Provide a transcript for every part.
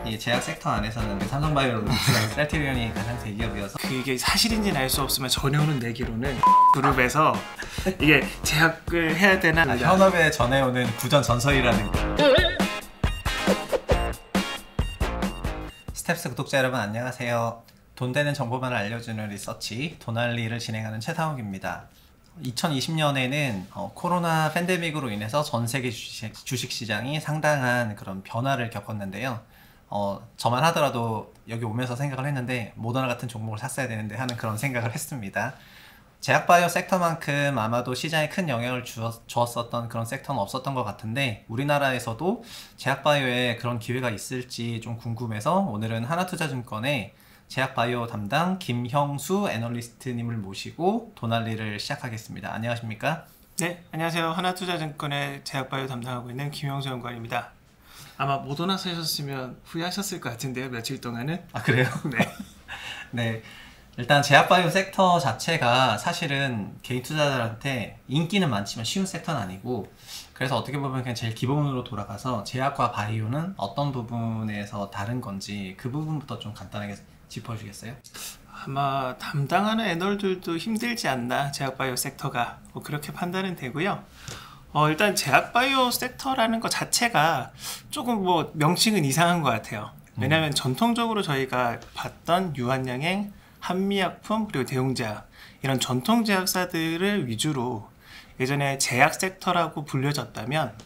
이 제약 섹터 안에서는 삼성바이오로직스랑 셀트리온이 가장 대기업이어서 그게 사실인지는 알 수 없으면 전해오는 내기로는 그룹에서 이게 제약을 해야 되나 현업에 전해오는 구전 전설이라는 스텝스 구독자 여러분 안녕하세요. 돈 되는 정보만을 알려주는 리서치 돈알리를 진행하는 최상욱입니다. 2020년에는 코로나 팬데믹으로 인해서 전 세계 주식시장이 상당한 그런 변화를 겪었는데요. 저만 하더라도 여기 오면서 생각을 했는데 모더나 같은 종목을 샀어야 되는데 하는 그런 생각을 했습니다. 제약바이오 섹터만큼 아마도 시장에 큰 영향을 주었었던 그런 섹터는 없었던 것 같은데 우리나라에서도 제약바이오에 그런 기회가 있을지 좀 궁금해서 오늘은 하나투자증권의 제약바이오 담당 김형수 애널리스트님을 모시고 돈알리를 시작하겠습니다. 안녕하십니까? 네, 안녕하세요. 하나투자증권의 제약바이오 담당하고 있는 김형수 연구원입니다. 아마 모더나 사셨으면 후회하셨을 것 같은데요, 며칠 동안은. 아 그래요? 네. 네. 일단 제약바이오 섹터 자체가 사실은 개인 투자자들한테 인기는 많지만 쉬운 섹터는 아니고, 그래서 어떻게 보면 그냥 제일 기본으로 돌아가서 제약과 바이오는 어떤 부분에서 다른 건지 그 부분부터 좀 간단하게 짚어주시겠어요? 아마 담당하는 애널들도 힘들지 않나, 제약바이오 섹터가. 그렇게 판단은 되고요. 일단 제약바이오 섹터라는 것 자체가 조금 명칭은 이상한 것 같아요. 왜냐하면 전통적으로 저희가 봤던 유한양행, 한미약품, 그리고 대웅제약, 이런 전통 제약사들을 위주로 예전에 제약 섹터라고 불려졌다면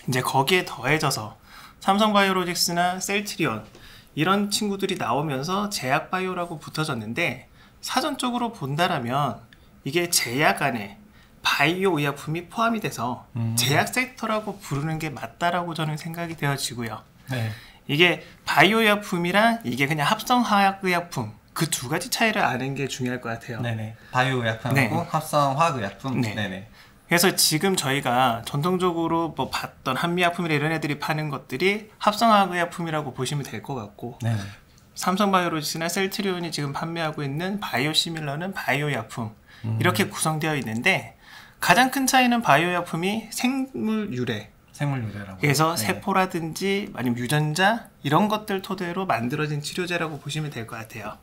이제 거기에 더해져서 삼성바이오로직스나 셀트리온 이런 친구들이 나오면서 제약바이오라고 붙어졌는데, 사전적으로 본다라면 이게 제약 안에 바이오 의약품이 포함이 돼서 제약 섹터라고 부르는 게 맞다라고 저는 생각이 되어지고요. 네. 이게 바이오 의약품이랑 이게 그냥 합성화학 의약품, 그 두 가지 차이를 아는 게 중요할 것 같아요. 네네. 바이오 의약품하고 네. 합성 화학 의약품. 네. 네네. 그래서 지금 저희가 전통적으로 봤던 한미약품이나 이런 애들이 파는 것들이 합성화학 의약품이라고 보시면 될 것 같고, 네네. 삼성바이오로직스나 셀트리온이 지금 판매하고 있는 바이오시밀러는 바이오 의약품, 이렇게 구성되어 있는데, 가장 큰 차이는 바이오 의약품이 생물 유래, 생물 유래라고. 그래서 네. 세포라든지 아니면 유전자 이런 것들 토대로 만들어진 치료제라고 보시면 될 것 같아요.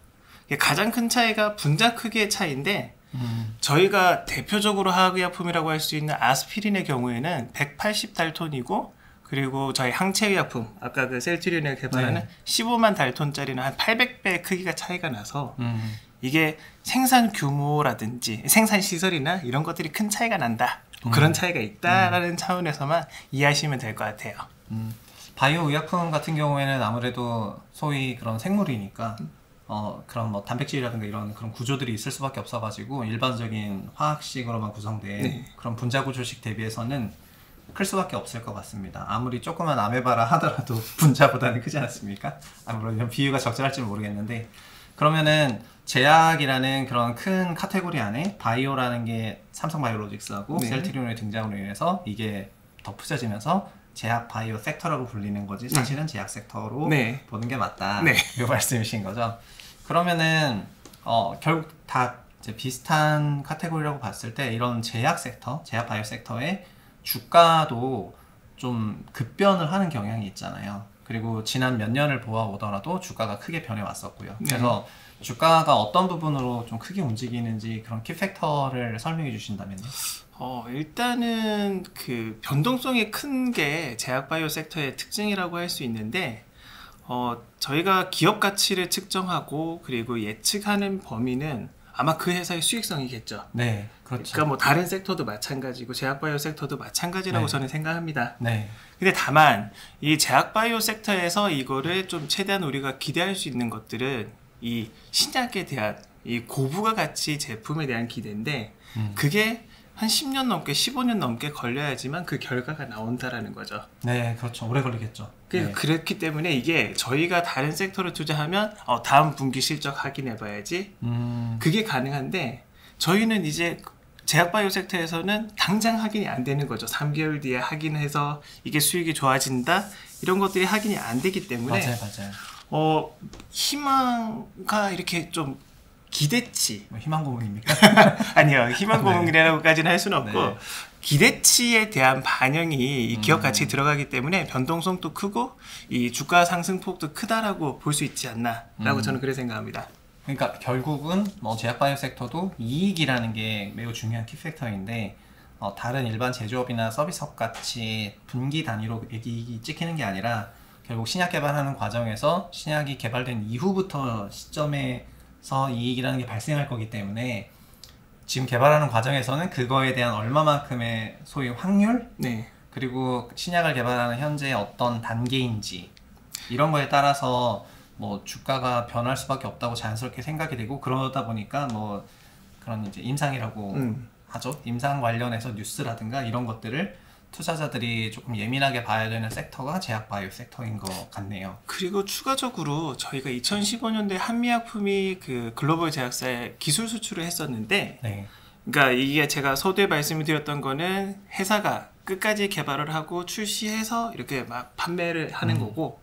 가장 큰 차이가 분자 크기의 차이인데, 저희가 대표적으로 화학의약품이라고 할 수 있는 아스피린의 경우에는 180달톤이고, 그리고 저희 항체의약품, 아까 그 셀트리온이 개발하는 네. 15만 달톤짜리는 한 800배 크기가 차이가 나서 이게 생산 규모라든지 생산 시설이나 이런 것들이 큰 차이가 난다, 그런 차이가 있다라는 차원에서만 이해하시면 될 것 같아요. 바이오 의약품 같은 경우에는 아무래도 소위 그런 생물이니까 그런 단백질이라든가 이런 그런 구조들이 있을 수밖에 없어가지고 일반적인 화학식으로만 구성된 네. 그런 분자 구조식 대비해서는 클 수밖에 없을 것 같습니다. 아무리 조그만 아메바라 하더라도 분자보다는 크지 않습니까? 물론 이런 비유가 적절할지는 모르겠는데, 그러면은 제약이라는 그런 큰 카테고리 안에 바이오라는 게 삼성바이오로직스하고 네. 셀트리온의 등장으로 인해서 이게 덧붙여지면서 제약 바이오 섹터라고 불리는 거지 사실은 제약 섹터로 네. 보는 게 맞다. 네. 이 말씀이신 거죠. 그러면은 결국 다 이제 비슷한 카테고리라고 봤을 때 이런 제약 섹터, 제약 바이오 섹터의 주가도 좀 급변을 하는 경향이 있잖아요. 그리고 지난 몇 년을 보아오더라도 주가가 크게 변해 왔었고요. 그래서 주가가 어떤 부분으로 좀 크게 움직이는지 그런 키팩터를 설명해 주신다면요. 일단은 그 변동성이 큰 게 제약바이오 섹터의 특징이라고 할 수 있는데, 저희가 기업 가치를 측정하고 그리고 예측하는 범위는 아마 그 회사의 수익성이겠죠. 네, 그렇죠. 그러니까 다른 섹터도 마찬가지고 제약바이오 섹터도 마찬가지라고 네. 저는 생각합니다. 네. 근데 다만 이 제약바이오 섹터에서 이거를 좀 최대한 우리가 기대할 수 있는 것들은 이 신약에 대한 이 고부가 가치 제품에 대한 기대인데, 그게 한 10년 넘게 15년 넘게 걸려야지만 그 결과가 나온다라는 거죠. 네, 그렇죠. 오래 걸리겠죠. 네. 그렇기 때문에 이게 저희가 다른 섹터를 투자하면 다음 분기 실적 확인해 봐야지 그게 가능한데, 저희는 이제 제약바이오 섹터에서는 당장 확인이 안 되는 거죠. 3개월 뒤에 확인해서 이게 수익이 좋아진다, 이런 것들이 확인이 안 되기 때문에 맞아요. 희망가 이렇게 좀 기대치. 뭐 희망 고문입니까? 아니요, 희망 고문이라고까지는 할 수는 없고 네. 기대치에 대한 반영이 이 기업 가치에 들어가기 때문에 변동성도 크고 이 주가 상승폭도 크다라고 볼 수 있지 않나라고 저는 그렇게 생각합니다. 그러니까 결국은 뭐 제약바이오 섹터도 이익이라는 게 매우 중요한 키팩터인데 다른 일반 제조업이나 서비스업 같이 분기 단위로 이익이 찍히는 게 아니라 결국 신약 개발하는 과정에서 신약이 개발된 이후부터 시점에서 이익이라는 게 발생할 거기 때문에 지금 개발하는 과정에서는 그거에 대한 얼마만큼의 소위 확률 네. 그리고 신약을 개발하는 현재 어떤 단계인지 이런 거에 따라서 뭐 주가가 변할 수밖에 없다고 자연스럽게 생각이 되고 그러다 보니까 뭐 그런 이제 임상이라고 하죠. 임상 관련해서 뉴스라든가 이런 것들을 투자자들이 조금 예민하게 봐야 되는 섹터가 제약바이오 섹터인 것 같네요. 그리고 추가적으로 저희가 2015년도에 한미약품이 그 글로벌 제약사에 기술 수출을 했었는데 네. 그러니까 이게 제가 서두에 말씀드렸던 거는 회사가 끝까지 개발을 하고 출시해서 이렇게 막 판매를 하는 거고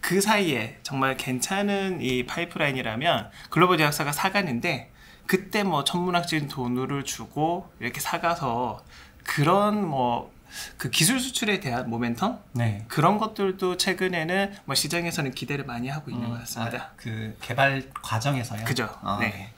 그 사이에 정말 괜찮은 이 파이프라인이라면 글로벌 제약사가 사가는데 그때 뭐 천문학적인 돈을 주고 이렇게 사가서 그런 뭐 그 기술 수출에 대한 모멘텀 네. 그런 것들도 최근에는 뭐 시장에서는 기대를 많이 하고 있는 것 같습니다. 그 개발 과정에서요? 그죠. 네. 네.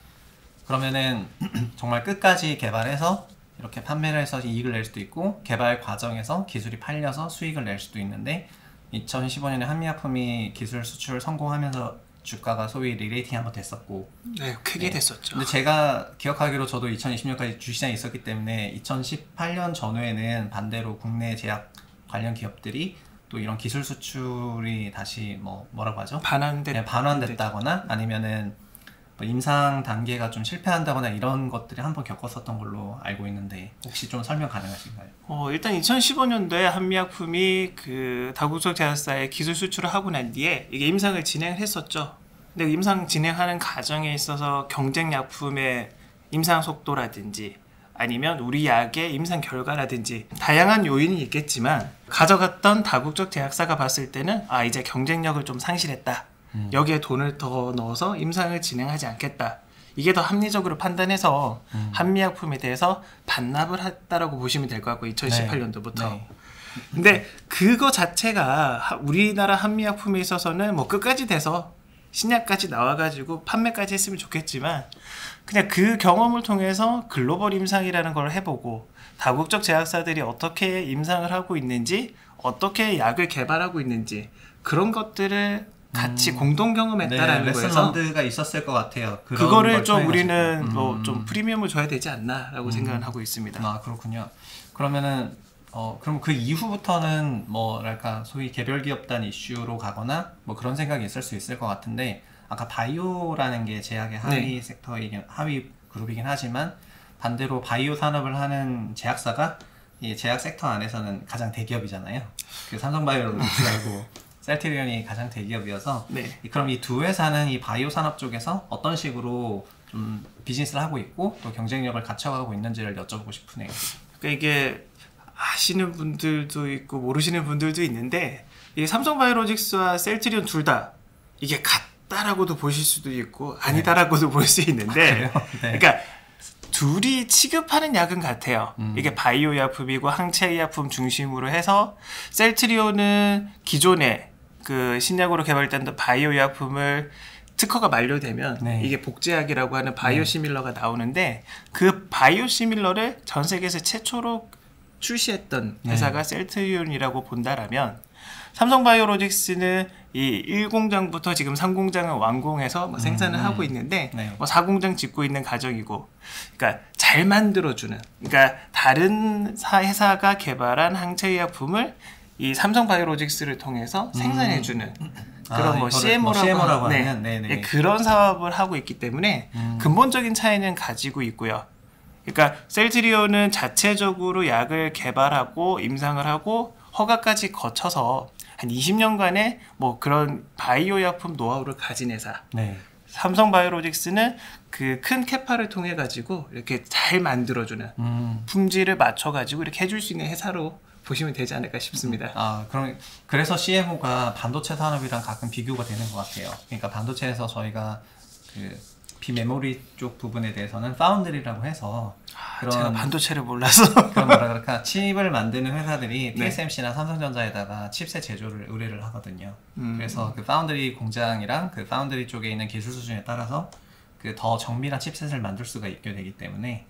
그러면은 정말 끝까지 개발해서 이렇게 판매를 해서 이익을 낼 수도 있고 개발 과정에서 기술이 팔려서 수익을 낼 수도 있는데 2015년에 한미약품이 기술 수출 성공하면서 주가가 소위 리레이팅 한번 됐었고 네, 크게 네. 됐었죠. 근데 제가 기억하기로 저도 2020년까지 주시장에 있었기 때문에 2018년 전후에는 반대로 국내 제약 관련 기업들이 또 이런 기술 수출이 다시 뭐라고 하죠? 반환됐다거나 아니면은 뭐 임상 단계가 좀 실패한다거나 이런 것들이 한번 겪었었던 걸로 알고 있는데 혹시 좀 설명 가능하신가요? 일단 2015년도에 한미약품이 그 다국적 제약사에 기술 수출을 하고 난 뒤에 이게 임상을 진행을 했었죠. 근데 임상 진행하는 과정에 있어서 경쟁 약품의 임상 속도라든지 아니면 우리 약의 임상 결과라든지 다양한 요인이 있겠지만 가져갔던 다국적 제약사가 봤을 때는 이제 경쟁력을 좀 상실했다. 여기에 돈을 더 넣어서 임상을 진행하지 않겠다. 이게 더 합리적으로 판단해서 한미약품에 대해서 반납을 했다라고 보시면 될 것 같고 2018년도부터. 네. 근데 그거 자체가 우리나라 한미약품에 있어서는 뭐 끝까지 돼서 신약까지 나와가지고 판매까지 했으면 좋겠지만 그냥 그 경험을 통해서 글로벌 임상이라는 걸 해보고 다국적 제약사들이 어떻게 임상을 하고 있는지 어떻게 약을 개발하고 있는지 그런 것들을 같이 공동 경험했다라는 네, 거에서 레슨런드가 있었을 것 같아요. 그거를 좀 우리는 좀 프리미엄을 줘야 되지 않나라고 생각을 하고 있습니다. 아 그렇군요. 그러면은 그럼 그 이후부터는 뭐랄까 소위 개별 기업단 이슈로 가거나 뭐 그런 생각이 있을 수 있을 것 같은데 아까 바이오라는 게 제약의 하위 섹터이긴 하위 그룹이긴 하지만 반대로 바이오 산업을 하는 제약사가 이 제약 섹터 안에서는 가장 대기업이잖아요. 그 삼성바이오로직스하고 셀트리온이 가장 대기업이어서 그럼 이 두 회사는 이 바이오 산업 쪽에서 어떤 식으로 좀 비즈니스를 하고 있고 또 경쟁력을 갖춰가고 있는지를 여쭤보고 싶으네요. 그러니까 이게 아시는 분들도 있고 모르시는 분들도 있는데 이게 삼성바이오로직스와 셀트리온 둘 다 이게 같다라고도 보실 수도 있고 아니다라고도 볼 수 있는데 그러니까 둘이 취급하는 약은 같아요. 이게 바이오 약품이고 항체 약품 중심으로 해서 셀트리온은 기존에 그 신약으로 개발된 바이오 약품을 특허가 만료되면 이게 복제약이라고 하는 바이오시밀러가 나오는데 그 바이오시밀러를 전 세계에서 최초로 출시했던 회사가 셀트리온이라고 본다라면 삼성바이오로직스는 이 1공장부터 지금 3공장을 완공해서 뭐 생산을 하고 있는데 뭐 4공장 짓고 있는 과정이고 그러니까 잘 만들어주는 그러니까 다른 회사가 개발한 항체의약품을 이 삼성바이오로직스를 통해서 생산해주는 그런 뭐 CMO라고 하는 그런 사업을 하고 있기 때문에 근본적인 차이는 가지고 있고요. 그러니까 셀트리온은 자체적으로 약을 개발하고 임상을 하고 허가까지 거쳐서 한 20년간의 뭐 그런 바이오 약품 노하우를 가진 회사. 삼성바이오로직스는 그 큰 캐파를 통해 가지고 이렇게 잘 만들어주는 품질을 맞춰 가지고 이렇게 해줄 수 있는 회사로 보시면 되지 않을까 싶습니다. 그럼 그래서 CMO가 반도체 산업이랑 가끔 비교가 되는 것 같아요. 그러니까 반도체에서 저희가 그 비메모리 쪽 부분에 대해서는 파운드리라고 해서 제가 반도체를 몰라서 그런 뭐라 그럴까 칩을 만드는 회사들이 네. TSMC나 삼성전자에다가 칩셋 제조를 의뢰를 하거든요. 그래서 그 파운드리 공장이랑 그 파운드리 쪽에 있는 기술 수준에 따라서 그 더 정밀한 칩셋을 만들 수가 있게 되기 때문에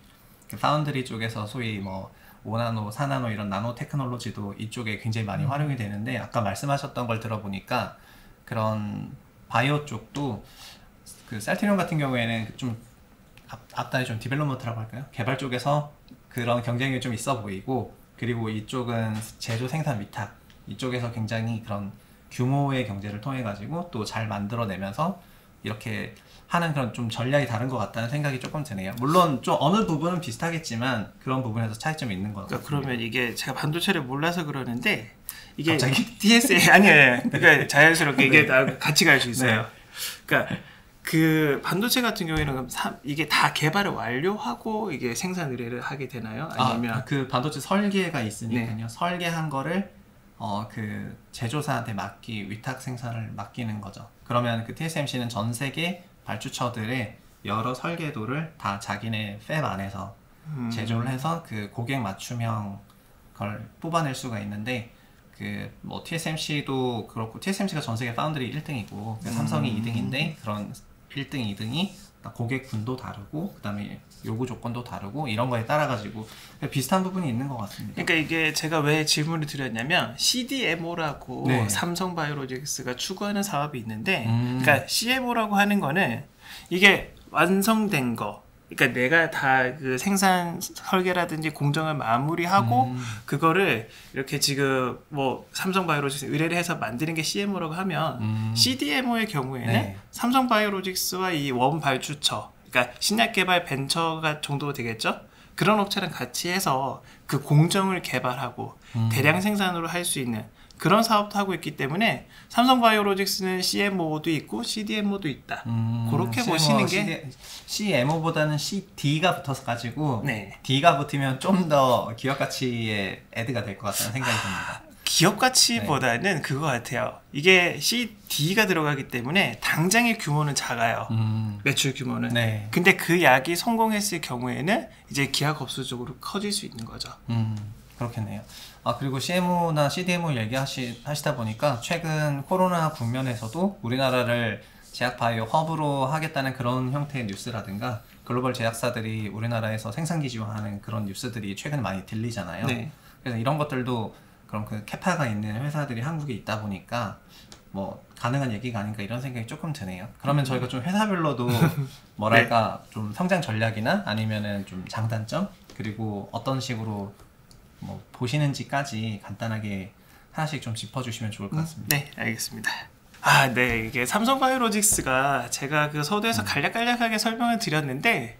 그 파운드리 쪽에서 소위 뭐 5나노, 4나노 이런 나노 테크놀로지도 이쪽에 굉장히 많이 활용이 되는데 아까 말씀하셨던 걸 들어보니까 그런 바이오 쪽도 그 셀트리온 같은 경우에는 좀 앞단에 좀 디벨롭먼트라고 할까요? 개발 쪽에서 그런 경쟁이 좀 있어 보이고 그리고 이쪽은 제조 생산 위탁 이쪽에서 굉장히 그런 규모의 경제를 통해 가지고 또 잘 만들어내면서 이렇게 하는 그런 좀 전략이 다른 것 같다는 생각이 조금 드네요. 물론 좀 어느 부분은 비슷하겠지만 그런 부분에서 차이점이 있는 것 같아요. 그러면 이게 제가 반도체를 몰라서 그러는데 이게 갑자기? TSA 아니에요. 그러니까 자연스럽게 이게 네. 다 같이 갈 수 있어요. 네. 그러니까 그 반도체 같은 경우에는 그럼 이게 다 개발을 완료하고 이게 생산 의뢰를 하게 되나요? 아니면 그 반도체 설계가 있으니까요. 네. 설계한 거를 그 제조사한테 위탁 생산을 맡기는 거죠. 그러면 그 TSMC는 전 세계 발주처들의 여러 설계도를 다 자기네 팹 안에서 제조를 해서 그 고객 맞춤형 걸 뽑아낼 수가 있는데 그 뭐 TSMC도 그렇고 TSMC가 전 세계 파운드리 1등이고 삼성이 2등인데 그런 1등, 2등이 고객군도 다르고 그다음에 요구 조건도 다르고 이런 거에 따라 가지고 비슷한 부분이 있는 것 같습니다. 그러니까 이게 제가 왜 질문을 드렸냐면 CDMO라고 네. 삼성바이오로직스가 추구하는 사업이 있는데 그러니까 CMO라고 하는 거는 이게 완성된 거 그러니까 내가 다 그 생산 설계라든지 공정을 마무리하고 그거를 이렇게 지금 뭐 삼성바이오로직스 의뢰를 해서 만드는 게 CMO라고 하면 CDMO의 경우에는 네. 삼성바이오로직스와 이 원 발주처 그러니까 신약 개발 벤처가 정도 되겠죠? 그런 업체랑 같이 해서 그 공정을 개발하고 대량 생산으로 할 수 있는 그런 사업도 하고 있기 때문에 삼성바이오로직스는 CMO도 있고 CDMO도 있다. 그렇게 보시는 게 CMO보다는 CD가 붙어서 가지고 네. D가 붙으면 좀 더 기업 가치에 애드가 될 것 같다는 생각이 듭니다. 기업 가치보다는 그거 같아요. 이게 CD가 들어가기 때문에 당장의 규모는 작아요. 매출 규모는. 네. 근데 그 약이 성공했을 경우에는 이제 기하급수적으로 커질 수 있는 거죠. 그렇겠네요. 그리고 CMO나 CDMO 얘기하시다 보니까 최근 코로나 국면에서도 우리나라를 제약바이오 허브로 하겠다는 그런 형태의 뉴스라든가 글로벌 제약사들이 우리나라에서 생산기지화하는 그런 뉴스들이 최근에 많이 들리잖아요. 네. 그래서 이런 것들도 그런 그 캐파가 있는 회사들이 한국에 있다 보니까 뭐 가능한 얘기가 아닌가 이런 생각이 조금 드네요. 그러면 저희가 좀 회사별로도 뭐랄까 좀 성장 전략이나 아니면은 좀 장단점 그리고 어떤 식으로 뭐 보시는지까지 간단하게 하나씩 좀 짚어주시면 좋을 것 같습니다. 네, 알겠습니다. 네, 이게 삼성바이오로직스가 제가 그 서두에서 간략간략하게 설명을 드렸는데,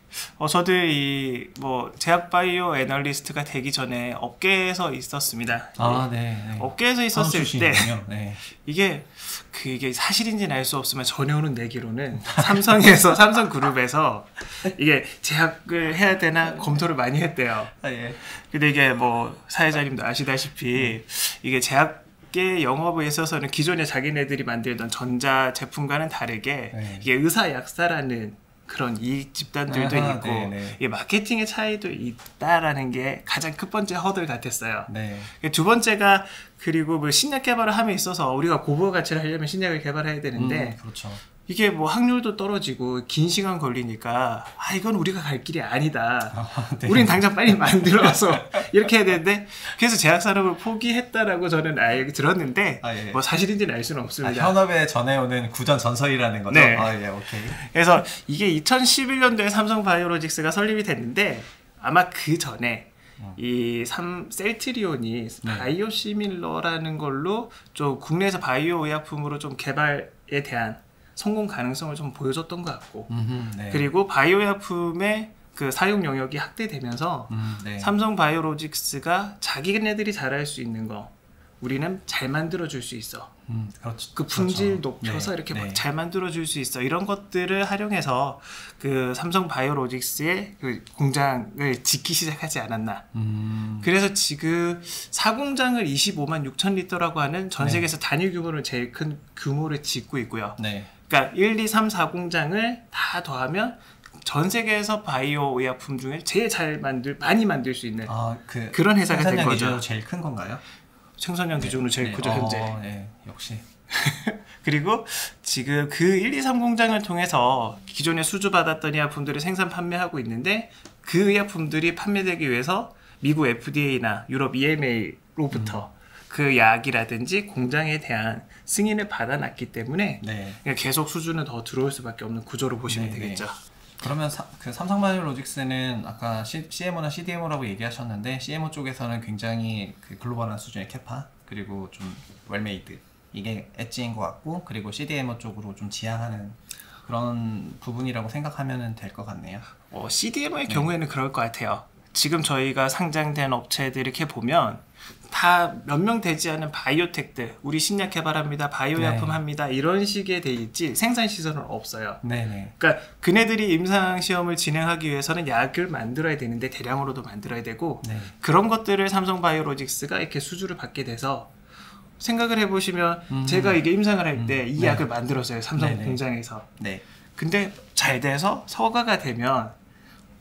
저도 이 뭐 제약바이오 애널리스트가 되기 전에 업계에서 있었습니다. 네. 업계에서 있었을 때 네. 이게 사실인지는 알 수 없으면 전해오는 내기로는 삼성그룹에서 이게 제약을 해야 되나 검토를 많이 했대요. 예. 근데 이게 뭐 사회자님도 아시다시피 이게 제약계 영업에 있어서는 기존에 자기네들이 만들던 전자 제품과는 다르게 네. 이게 의사약사라는 그런 이익 집단들도 있고 네네. 이게 마케팅의 차이도 있다라는 게 가장 첫 번째 허들 같았어요. 네. 두 번째가 그리고 뭐 신약 개발을 함에 있어서 우리가 고부가 가치를 하려면 신약을 개발해야 되는데 그렇죠. 이게 뭐 확률도 떨어지고 긴 시간 걸리니까 이건 우리가 갈 길이 아니다. 네. 우린 당장 빨리 만들어서 이렇게 해야 되는데 그래서 제약산업을 포기했다라고 저는 들었는데 예. 뭐 사실인지는 알 수는 없습니다. 현업에 전해오는 구전 전설이라는 거죠? 네. 예, 오케이. 그래서 이게 2011년도에 삼성바이오로직스가 설립이 됐는데 아마 그 전에 이 셀트리온이 네. 바이오시밀러라는 걸로 좀 국내에서 바이오 의약품으로 좀 개발에 대한 성공 가능성을 좀 보여줬던 것 같고 네. 그리고 바이오 의약품의 그 사용 영역이 확대되면서 네. 삼성바이오로직스가 자기네들이 잘할 수 있는 거 우리는 잘 만들어줄 수 있어. 그렇죠. 그 품질 그렇죠. 높여서 네. 이렇게 네. 막 잘 만들어줄 수 있어. 이런 것들을 활용해서 그 삼성바이오로직스의 그 공장을 짓기 시작하지 않았나. 그래서 지금 사공장을 25만 6천 리터라고 하는 전 네. 세계에서 단일 규모를 제일 큰 규모를 짓고 있고요. 네. 그러니까 1, 2, 3, 4 공장을 다 더하면 전 세계에서 바이오 의약품 중에 제일 많이 만들 수 있는 그런 회사가 된 거죠. 기준으로 제일 큰 건가요? 생산량 기준으로 제일 크죠, 현재. 네, 역시. 그리고 지금 그 1, 2, 3 공장을 통해서 기존에 수주받았던 의약품들을 생산 판매하고 있는데 그 의약품들이 판매되기 위해서 미국 FDA나 유럽 EMA로부터 그 약이라든지 공장에 대한 승인을 받아놨기 때문에 계속 수주는 더 들어올 수밖에 없는 구조로 보시면 되겠죠. 그러면 그 삼성바이오로직스는 아까 CMO나 CDMO라고 얘기하셨는데 CMO 쪽에서는 굉장히 그 글로벌한 수준의 캐파 그리고 좀 웰메이드 이게 엣지인 것 같고 그리고 CDMO 쪽으로 좀 지향하는 그런 부분이라고 생각하면 될 것 같네요. CDMO의 경우에는 그럴 것 같아요. 지금 저희가 상장된 업체들 이렇게 보면 다 몇 명 되지 않은 바이오텍들 우리 신약 개발합니다 바이오 약품 합니다 이런 식의 돼 있지 생산 시설은 없어요. 그러니까 그네들이 임상 시험을 진행하기 위해서는 약을 만들어야 되는데 대량으로도 만들어야 되고 그런 것들을 삼성바이오로직스가 이렇게 수주를 받게 돼서 생각을 해보시면 제가 이게 임상을 할 때 이 약을 만들었어요, 삼성 공장에서. 근데 잘 돼서 서가가 되면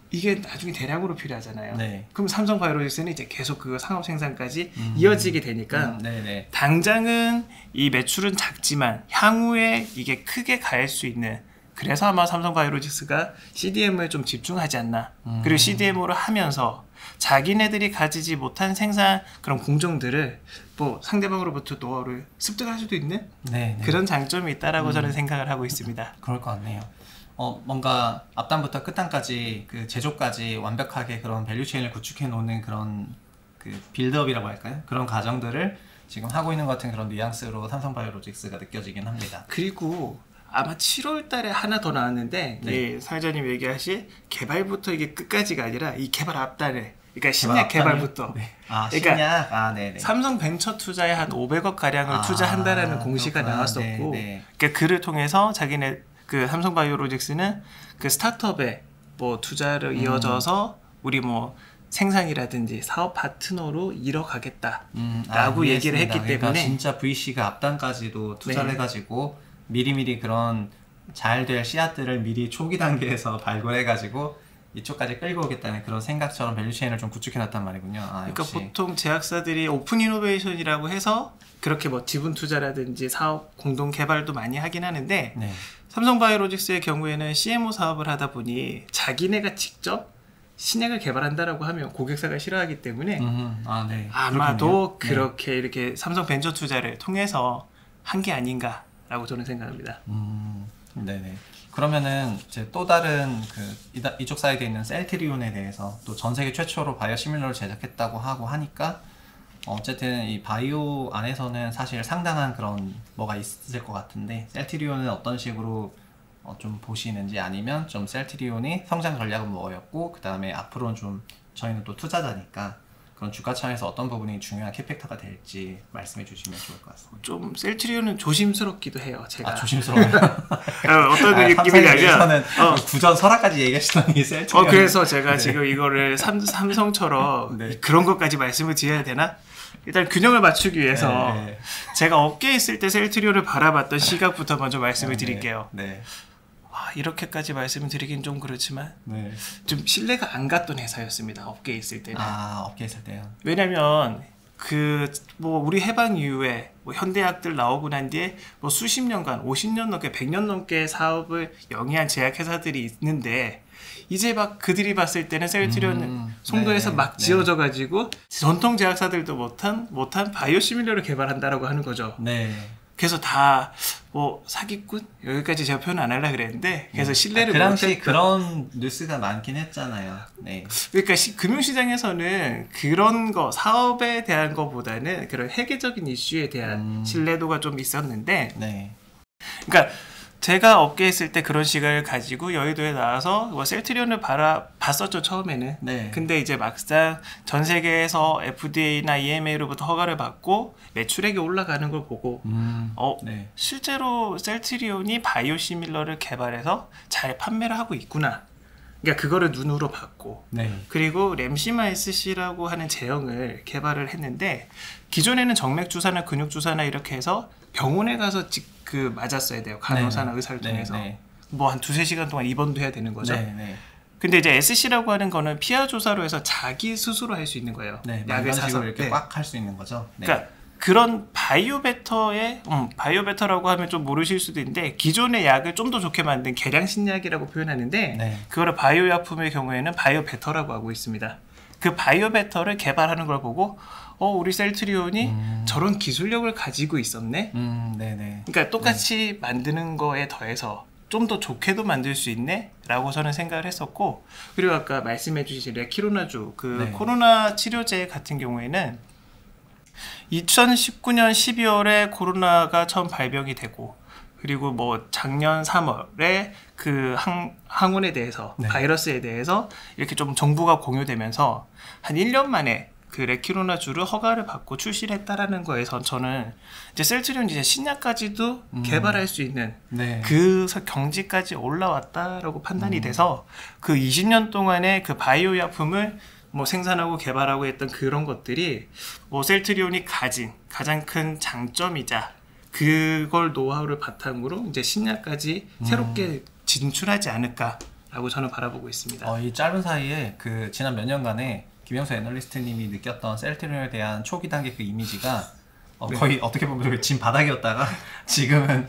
이게 나중에 대량으로 필요하잖아요. 그럼 삼성바이오로직스는 이제 계속 그 상업 생산까지 이어지게 되니까 당장은 이 매출은 작지만 향후에 이게 크게 갈 수 있는, 그래서 아마 삼성바이오로직스가 CDMO에 좀 집중하지 않나. 그리고 CDMO를 하면서 자기네들이 가지지 못한 생산 그런 공정들을 뭐 상대방으로부터 노하우를 습득할 수도 있는 그런 장점이 있다라고 저는 생각을 하고 있습니다. 그럴 것 같네요. 뭔가 앞단부터 끝단까지 그 제조까지 완벽하게 그런 밸류체인을 구축해 놓는 그런 그 빌드업이라고 할까요? 그런 과정들을 지금 하고 있는 것 같은 그런 뉘앙스로 삼성바이오로직스가 느껴지긴 합니다. 그리고 아마 7월 달에 하나 더 나왔는데 예, 사회자님 얘기하신 개발부터 이게 끝까지가 아니라 이 개발 앞단에, 그러니까 신약 개발부터 그러니까 삼성 벤처 투자에 한 500억 가량을 투자한다라는 공시가 나왔었고 그러니까 그를 통해서 자기네 그 삼성바이오로직스는 그 스타트업에 뭐 투자를 이어져서 우리 뭐 생산이라든지 사업 파트너로 이뤄가겠다라고 얘기를 했기 때문에 그러니까 진짜 VC가 앞단까지도 투자를 해가지고 미리미리 그런 잘 될 씨앗들을 미리 초기 단계에서 발굴해가지고 이쪽까지 끌고 오겠다는 그런 생각처럼 밸류체인을 좀 구축해놨단 말이군요. 그러니까 역시. 보통 제약사들이 오픈 이노베이션이라고 해서 그렇게 뭐 지분 투자라든지 사업 공동 개발도 많이 하긴 하는데 삼성바이오로직스의 경우에는 CMO 사업을 하다 보니 자기네가 직접 신약을 개발한다라고 하면 고객사가 싫어하기 때문에 아마도 그렇게 이렇게 삼성 벤처 투자를 통해서 한 게 아닌가라고 저는 생각합니다. 그러면은 이제 또 다른 이쪽 사이드에 있는 셀트리온에 대해서 또 전 세계 최초로 바이오 시밀러를 제작했다고 하니까 어쨌든 이 바이오 안에서는 사실 상당한 그런 뭐가 있을 것 같은데 셀트리온은 어떤 식으로 좀 보시는지, 아니면 좀 셀트리온이 성장 전략은 뭐였고 그 다음에 앞으로는 좀 저희는 또 투자자니까 그런 주가 차원에서 어떤 부분이 중요한 키팩터가 될지 말씀해 주시면 좋을 것 같습니다. 좀 셀트리온은 조심스럽기도 해요. 제가 조심스러워요? 어떤 느낌이냐면 구전 설화까지 얘기하시더니 셀트리온 그래서 제가 지금 이거를 삼성처럼 그런 것까지 말씀을 드려야 되나? 일단 균형을 맞추기 위해서 제가 업계에 있을 때 셀트리온을 바라봤던 시각부터 먼저 말씀을 드릴게요. 이렇게까지 말씀을 드리긴 좀 그렇지만 좀 신뢰가 안 갔던 회사였습니다. 업계에 있을 때는. 업계에 있을 때요? 왜냐면 뭐 우리 해방 이후에 뭐 현대약들 나오고 난 뒤에 뭐 수십 년간 50년 넘게 100년 넘게 사업을 영위한 제약회사들이 있는데 이제 막 그들이 봤을 때는 셀트리온 송도에서 막 지어져 가지고 전통 제약사들도 못한 바이오 시밀러를 개발한다라고 하는 거죠. 그래서 다 뭐 사기꾼? 여기까지 제가 표현 안 하려고 그랬는데 그래서 신뢰를 그 당시 그런 뉴스가 많긴 했잖아요. 그러니까 금융시장에서는 그런 거 사업에 대한 거보다는 그런 회계적인 이슈에 대한 신뢰도가 좀 있었는데 그러니까 제가 업계에 있을 때 그런 시각을 가지고 여의도에 나와서 뭐 셀트리온을 봤었죠, 처음에는. 근데 이제 막상 전 세계에서 FDA나 EMA로부터 허가를 받고 매출액이 올라가는 걸 보고 실제로 셀트리온이 바이오시밀러를 개발해서 잘 판매를 하고 있구나. 그러니까 그거를 눈으로 봤고 그리고 램시마 SC라고 하는 제형을 개발을 했는데 기존에는 정맥주사나 근육주사나 이렇게 해서 병원에 가서 그 맞았어야 돼요. 간호사나 네, 의사를 네, 통해서. 네. 뭐 한 두세 시간 동안 입원도 해야 되는 거죠. 네, 네. 근데 이제 SC라고 하는 거는 피하 조사로 해서 자기 스스로 할 수 있는 거예요. 네, 약을 사서 식으로 이렇게 네. 꽉 할 수 있는 거죠. 네. 그러니까 그런 바이오베터의 바이오베터라고 하면 좀 모르실 수도 있는데 기존의 약을 좀 더 좋게 만든 개량 신약이라고 표현하는데 네. 그거를 바이오약품의 경우에는 바이오베터라고 하고 있습니다. 그 바이오베터를 개발하는 걸 보고 우리 셀트리온이 저런 기술력을 가지고 있었네. 네네. 그러니까 똑같이 만드는 거에 더해서 좀 더 좋게도 만들 수 있네 라고 저는 생각을 했었고, 그리고 아까 말씀해 주신 레키로나주 그 네. 코로나 치료제 같은 경우에는 2019년 12월에 코로나가 처음 발병이 되고, 그리고 뭐 작년 3월에 그 항원에 대해서 네. 바이러스에 대해서 이렇게 좀 정보가 공유되면서 한 1년 만에 그 레키로나주를 허가를 받고 출시를 했다라는 거에서 저는 이제 셀트리온 이제 신약까지도 개발할 수 있는 네. 그 경지까지 올라왔다라고 판단이 돼서 그 20년 동안의 그 바이오 약품을 뭐 생산하고 개발하고 했던 그런 것들이 뭐 셀트리온이 가진 가장 큰 장점이자 그걸 노하우를 바탕으로 이제 신약까지 새롭게 진출하지 않을까라고 저는 바라보고 있습니다. 이 짧은 사이에 그 지난 몇 년간에 김영수 애널리스트님이 느꼈던 셀트리온에 대한 초기 단계 그 이미지가 네. 거의 어떻게 보면 진 바닥이었다가 지금은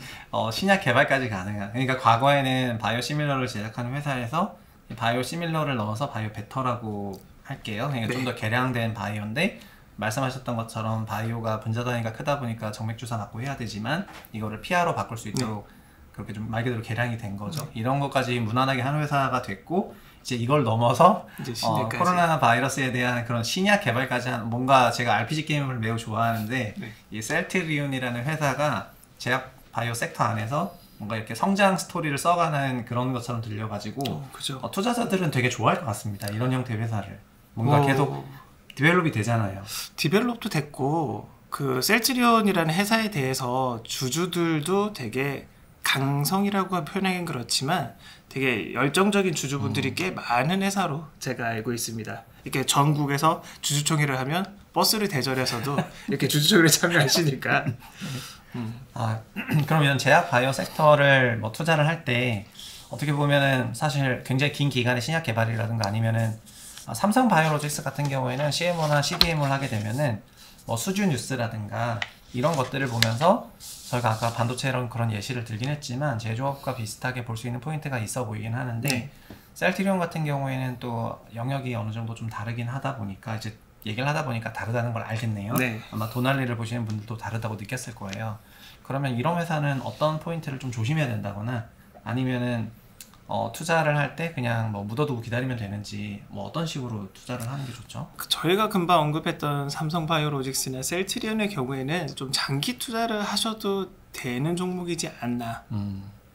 신약 개발까지 가능한. 그러니까 과거에는 바이오 시밀러를 제작하는 회사에서 바이오 시밀러를 넣어서 바이오 베터라고 할게요. 그러니까 네. 좀 더 개량된 바이오인데 말씀하셨던 것처럼 바이오가 분자 단위가 크다 보니까 정맥 주사 맞고 해야 되지만 이거를 PR로 바꿀 수 있도록 그렇게 좀 말 그대로 개량이 된 거죠. 이런 것까지 무난하게 한 회사가 됐고, 이제 이걸 넘어서 이제 신약까지. 코로나 바이러스에 대한 그런 신약 개발까지 한, 뭔가 제가 RPG 게임을 매우 좋아하는데 네. 이 셀트리온이라는 회사가 제약 바이오 섹터 안에서 뭔가 이렇게 성장 스토리를 써가는 그런 것처럼 들려가지고 그죠. 투자자들은 되게 좋아할 것 같습니다. 이런 형태의 회사를 뭔가 계속 디벨롭이 되잖아요. 디벨롭도 됐고, 그 셀트리온이라는 회사에 대해서 주주들도 되게 강성이라고 표현하기는 그렇지만 되게 열정적인 주주분들이 꽤 많은 회사로 제가 알고 있습니다. 이렇게 전국에서 주주총회를 하면 버스를 대절해서도 이렇게 주주총회에 참여하시니까. 그러면 제약 바이오 섹터를 뭐 투자를 할 때 어떻게 보면은 사실 굉장히 긴 기간의 신약 개발이라든가 아니면은 삼성 바이오로직스 같은 경우에는 CMO나 CDMO를 하게 되면은 뭐 수주 뉴스라든가 이런 것들을 보면서 저희가 아까 반도체랑 그런 예시를 들긴 했지만 제조업과 비슷하게 볼 수 있는 포인트가 있어 보이긴 하는데 네. 셀트리온 같은 경우에는 또 영역이 어느 정도 좀 다르긴 하다 보니까 이제 얘기를 하다 보니까 다르다는 걸 알겠네요. 네. 아마 도날리를 보시는 분들도 다르다고 느꼈을 거예요. 그러면 이런 회사는 어떤 포인트를 좀 조심해야 된다거나 아니면은 투자를 할 때 그냥 뭐 묻어두고 기다리면 되는지 뭐 어떤 식으로 투자를 하는 게 좋죠? 저희가 금방 언급했던 삼성바이오로직스나 셀트리온의 경우에는 좀 장기 투자를 하셔도 되는 종목이지 않나.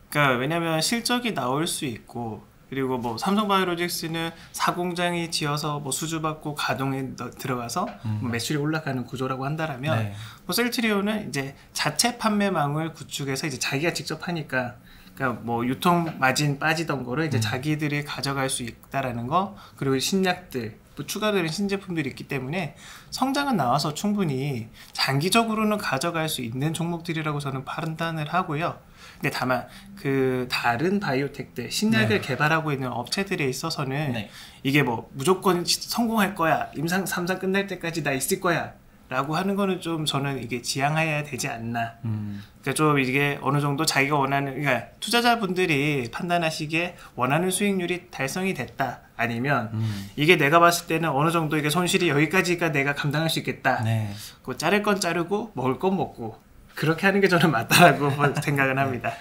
그러니까 왜냐면 실적이 나올 수 있고, 그리고 뭐 삼성바이오로직스는 사공장이 지어서 뭐 수주받고 가동에 들어가서 뭐 매출이 올라가는 구조라고 한다라면 네. 뭐 셀트리온은 이제 자체 판매망을 구축해서 이제 자기가 직접 하니까, 그러니까 뭐 유통 마진 빠지던 거를 이제 자기들이 가져갈 수 있다라는 거, 그리고 신약들 또 추가되는 신제품들이 있기 때문에 성장은 나와서 충분히 장기적으로는 가져갈 수 있는 종목들이라고 저는 판단을 하고요. 근데 다만 그 다른 바이오텍들 신약을 네. 개발하고 있는 업체들에 있어서는 네. 이게 뭐 무조건 성공할 거야, 임상 3상 끝날 때까지 나 있을 거야 라고 하는 거는 좀 저는 이게 지양해야 되지 않나. 그러니까 좀 이게 어느 정도 자기가 원하는, 그러니까 투자자분들이 판단하시기에 원하는 수익률이 달성이 됐다, 아니면 이게 내가 봤을 때는 어느 정도 이게 손실이 여기까지가 내가 감당할 수 있겠다. 네. 그 자를 건 자르고 먹을 건 먹고 그렇게 하는 게 저는 맞다라고 생각은 합니다.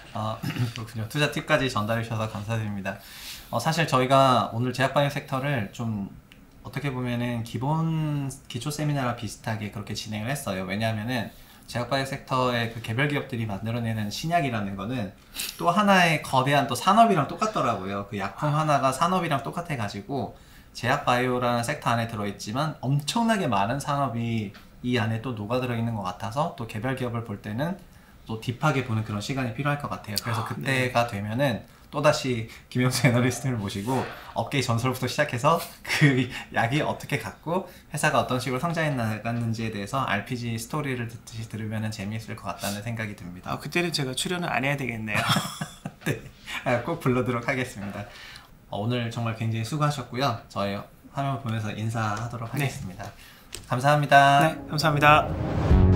그렇군요. 투자 팁까지 전달해 주셔서 감사드립니다. 사실 저희가 오늘 제약바이오 섹터를 좀 어떻게 보면은 기초 세미나와 비슷하게 그렇게 진행을 했어요. 왜냐하면은 제약바이오 섹터의 그 개별 기업들이 만들어내는 신약이라는 거는 또 하나의 거대한 또 산업이랑 똑같더라고요. 그 약품 하나가 산업이랑 똑같아가지고 제약바이오라는 섹터 안에 들어있지만 엄청나게 많은 산업이 이 안에 또 녹아들어 있는 것 같아서 또 개별 기업을 볼 때는 또 딥하게 보는 그런 시간이 필요할 것 같아요. 그래서 네. 그때가 되면은 또다시 김영수 애널리스트를 모시고 업계의 전설부터 시작해서 그 약이 어떻게 갔고 회사가 어떤 식으로 성장해 나갔는지에 대해서 RPG 스토리를 듣듯이 들으면 재미있을 것 같다는 생각이 듭니다. 그때는 제가 출연을 안 해야 되겠네요. 네, 꼭 불러도록 하겠습니다. 오늘 정말 굉장히 수고하셨고요. 저희 화면 보면서 인사하도록 하겠습니다. 감사합니다. 네, 감사합니다.